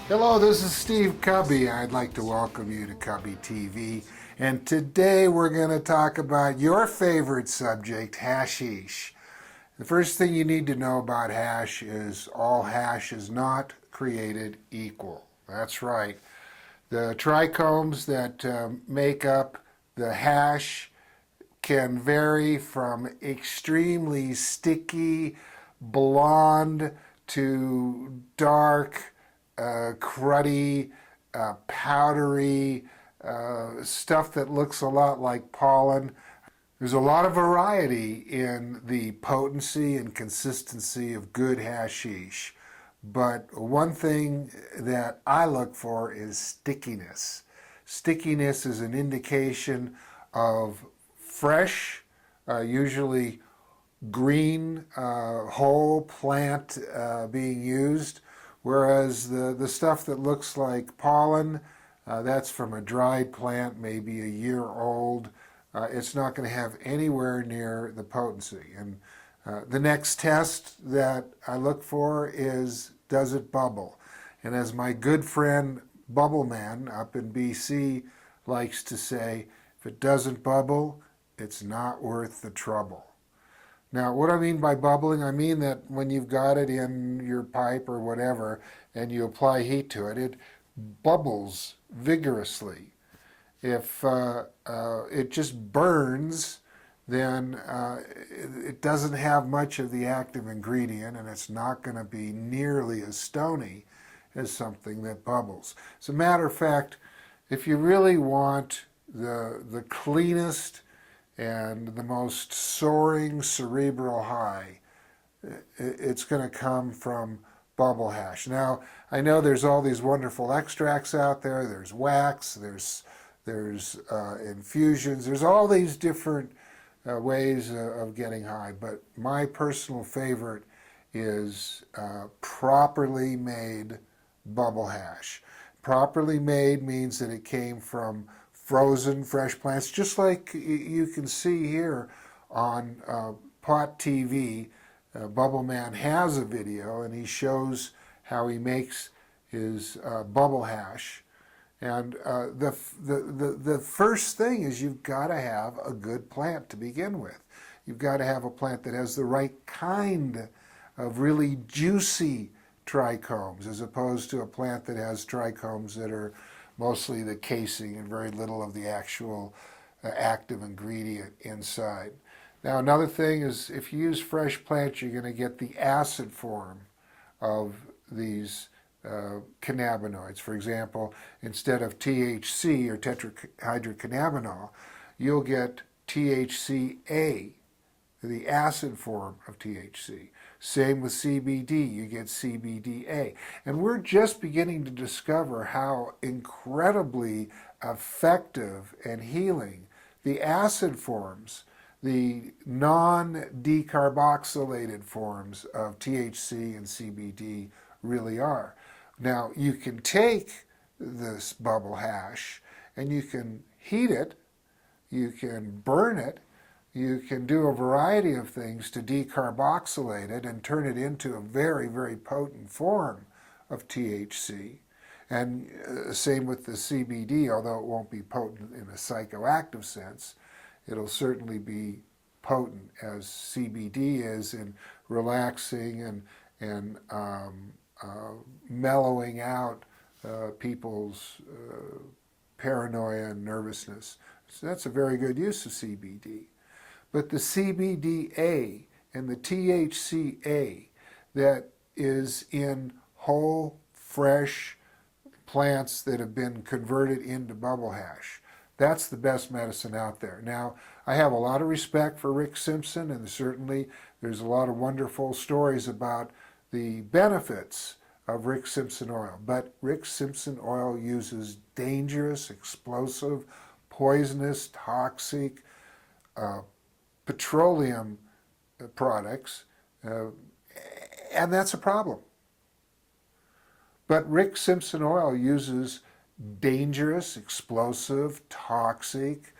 Hello, this is Steve Kubby. I'd like to welcome you to Kubby TV. And today we're going to talk about your favorite subject, hashish. The first thing you need to know about hash is all hash is not created equal. That's right. The trichomes that make up the hash can vary from extremely sticky, blonde, to dark, cruddy, powdery, stuff that looks a lot like pollen. There's a lot of variety in the potency and consistency of good hashish, but one thing that I look for is stickiness. Stickiness is an indication of fresh, usually green, whole plant being used, whereas the stuff that looks like pollen, that's from a dried plant, maybe a year old. It's not going to have anywhere near the potency. And the next test that I look for is, does it bubble? And as my good friend Bubble Man up in BC likes to say, if it doesn't bubble, it's not worth the trouble. Now, what I mean by bubbling, I mean that when you've got it in your pipe or whatever and you apply heat to it, it bubbles vigorously. If it just burns, then it doesn't have much of the active ingredient, and it's not going to be nearly as stony as something that bubbles. As a matter of fact, if you really want the cleanest and the most soaring cerebral high, it's going to come from bubble hash. Now, I know there's all these wonderful extracts out there. There's wax, there's infusions, there's all these different ways of getting high, but my personal favorite is properly made bubble hash. Properly made means that it came from frozen fresh plants, just like you can see here on Pot TV. Bubble Man has a video and he shows how he makes his bubble hash. And the first thing is you've got to have a good plant to begin with. You've got to have a plant that has the right kind of really juicy trichomes, as opposed to a plant that has trichomes that are mostly the casing and very little of the actual active ingredient inside. Now, another thing is if you use fresh plants, you're going to get the acid form of these cannabinoids. For example, instead of THC or tetrahydrocannabinol, you'll get THCA, the acid form of THC. Same with CBD, you get CBDA. And we're just beginning to discover how incredibly effective and healing the acid forms, the non-decarboxylated forms of THC and CBD really are. Now, you can take this bubble hash and you can heat it, you can burn it, you can do a variety of things to decarboxylate it and turn it into a very, very potent form of THC. And same with the CBD, although it won't be potent in a psychoactive sense, it'll certainly be potent as CBD is in relaxing and mellowing out people's paranoia and nervousness. So that's a very good use of CBD. But the CBDA and the THCA that is in whole, fresh plants that have been converted into bubble hash, that's the best medicine out there. Now, I have a lot of respect for Rick Simpson, and certainly there's a lot of wonderful stories about the benefits of Rick Simpson oil. But Rick Simpson oil uses dangerous, explosive, poisonous, toxic, petroleum products, and that's a problem. But Rick Simpson oil uses dangerous, explosive, toxic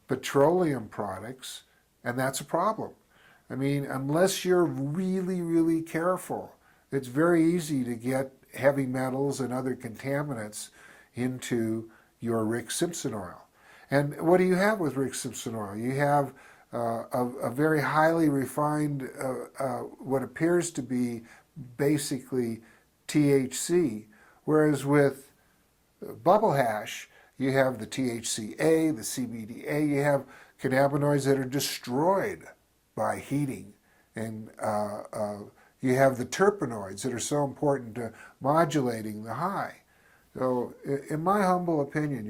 petroleum products, and that's a problem. I mean, unless you're really, really careful, it's very easy to get heavy metals and other contaminants into your Rick Simpson oil. And what do you have with Rick Simpson oil? You have a very highly refined, what appears to be basically THC, whereas with bubble hash, you have the THCA, the CBDA, you have cannabinoids that are destroyed by heating, and you have the terpenoids that are so important to modulating the high. So in my humble opinion,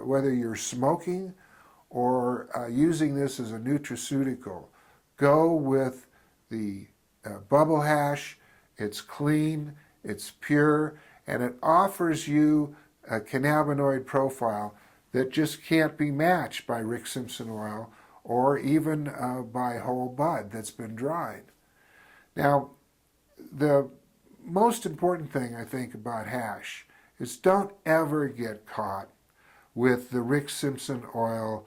whether you're smoking or using this as a nutraceutical, go with the bubble hash. It's clean, it's pure, and it offers you a cannabinoid profile that just can't be matched by Rick Simpson oil or even by whole bud that's been dried. Now, the most important thing I think about hash is don't ever get caught with the Rick Simpson oil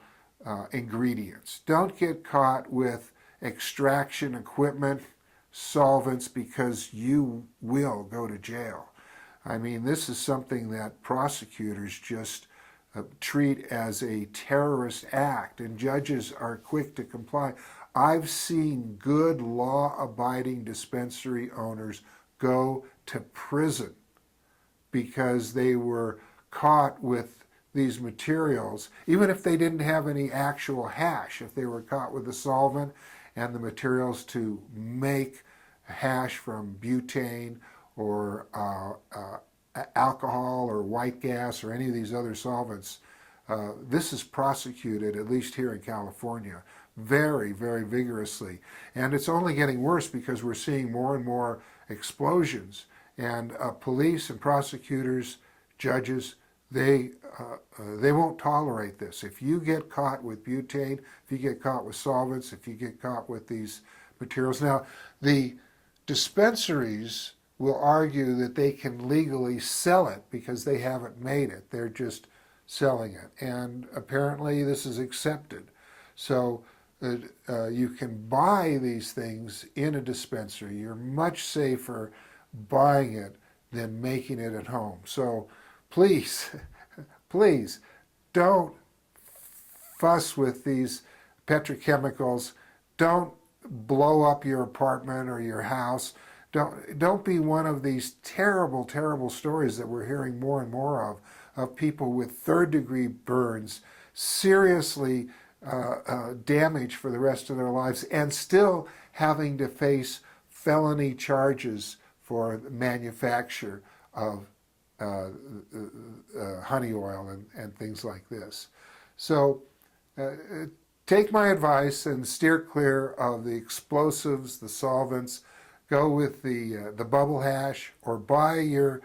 ingredients. Don't get caught with extraction equipment, solvents, because you will go to jail. I mean, this is something that prosecutors just treat as a terrorist act, and judges are quick to comply. I've seen good law-abiding dispensary owners go to prison because they were caught with these materials, even if they didn't have any actual hash, if they were caught with the solvent and the materials to make hash from butane or alcohol or white gas or any of these other solvents. This is prosecuted, at least here in California, very, very vigorously. And it's only getting worse because we're seeing more and more explosions. And police and prosecutors, judges, they won't tolerate this. If you get caught with butane, if you get caught with solvents, if you get caught with these materials. Now, the dispensaries will argue that they can legally sell it because they haven't made it. They're just selling it. And apparently this is accepted. So you can buy these things in a dispensary. You're much safer buying it than making it at home. So please, please don't fuss with these petrochemicals. Don't blow up your apartment or your house. Don't be one of these terrible, terrible stories that we're hearing more and more of people with third-degree burns, seriously damaged for the rest of their lives, and still having to face felony charges for the manufacture of honey oil and things like this. So take my advice and steer clear of the explosives, the solvents. Go with the bubble hash, or buy your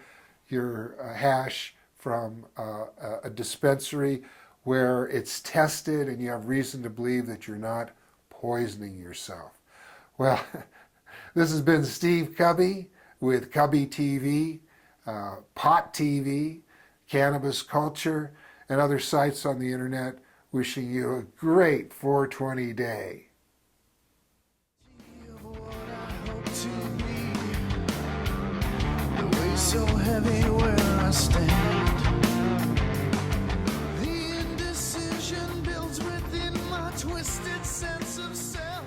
hash from a dispensary where it's tested and you have reason to believe that you're not poisoning yourself. Well, this has been Steve Kubby with Kubby TV, Pot TV, Cannabis Culture, and other sites on the internet, wishing you a great 420 day. So heavy where I stand, the indecision builds within my twisted sense of self.